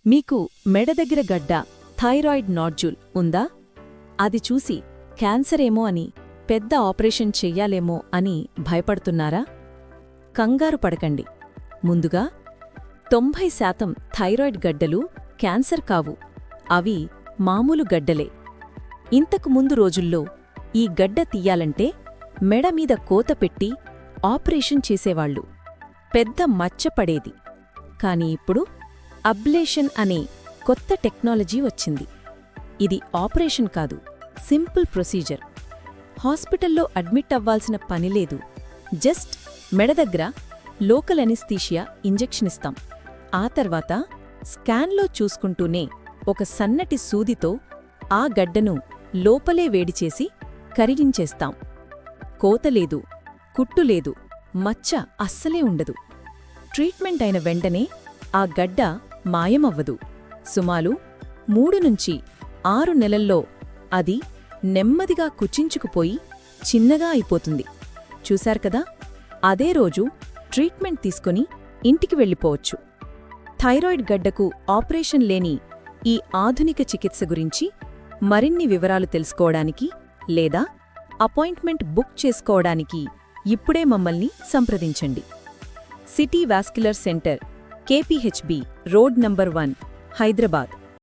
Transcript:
మీకు మెడ దగ్గర గడ్డ థైరాయిడ్ నాడ్యూల్ ఉందా? అది చూసి క్యాన్సరేమో అని పెద్ద ఆపరేషన్ చెయ్యాలేమో అని భయపడుతున్నారా? కంగారు పడకండి. ముందుగా 90% థైరాయిడ్ గడ్డలు క్యాన్సర్ కావు, అవి మామూలు గడ్డలే. ఇంతకు ముందు రోజుల్లో ఈ గడ్డ తీయాలంటే మెడమీద కోత పెట్టి ఆపరేషన్ చేసేవాళ్లు. పెద్ద మచ్చ పడేది. కాని ఇప్పుడు అబ్లేషన్ అనే కొత్త టెక్నాలజీ వచ్చింది. ఇది ఆపరేషన్ కాదు, సింపుల్ ప్రొసీజర్. హాస్పిటల్లో అడ్మిట్ అవ్వాల్సిన పనిలేదు. జస్ట్ మెడ దగ్గర లోకల్ ఎనిస్థీషియా ఇంజెక్షన్ ఇస్తాం. ఆ తర్వాత స్కాన్లో చూసుకుంటూనే ఒక సన్నటి సూదితో ఆ గడ్డను లోపలే వేడిచేసి కరిగించేస్తాం. కోతలేదు, కుట్టులేదు, మచ్చ అస్సలే ఉండదు. ట్రీట్మెంట్ అయిన వెంటనే ఆ గడ్డ మాయమవ్వదు. సుమారు 3 నుంచి 6 నెలల్లో అది నెమ్మదిగా కుచించుకుపోయి చిన్నగా అయిపోతుంది. చూశారు కదా, అదే రోజు ట్రీట్మెంట్ తీసుకుని ఇంటికి వెళ్ళిపోవచ్చు. థైరాయిడ్ గడ్డకు ఆపరేషన్ లేని ఈ ఆధునిక చికిత్స గురించి మరిన్ని వివరాలు తెలుసుకోవడానికి లేదా అపాయింట్మెంట్ బుక్ చేసుకోవడానికి ఇప్పుడే మమ్మల్ని సంప్రదించండి. City vascular centre, KPHB, road number 1, Hyderabad.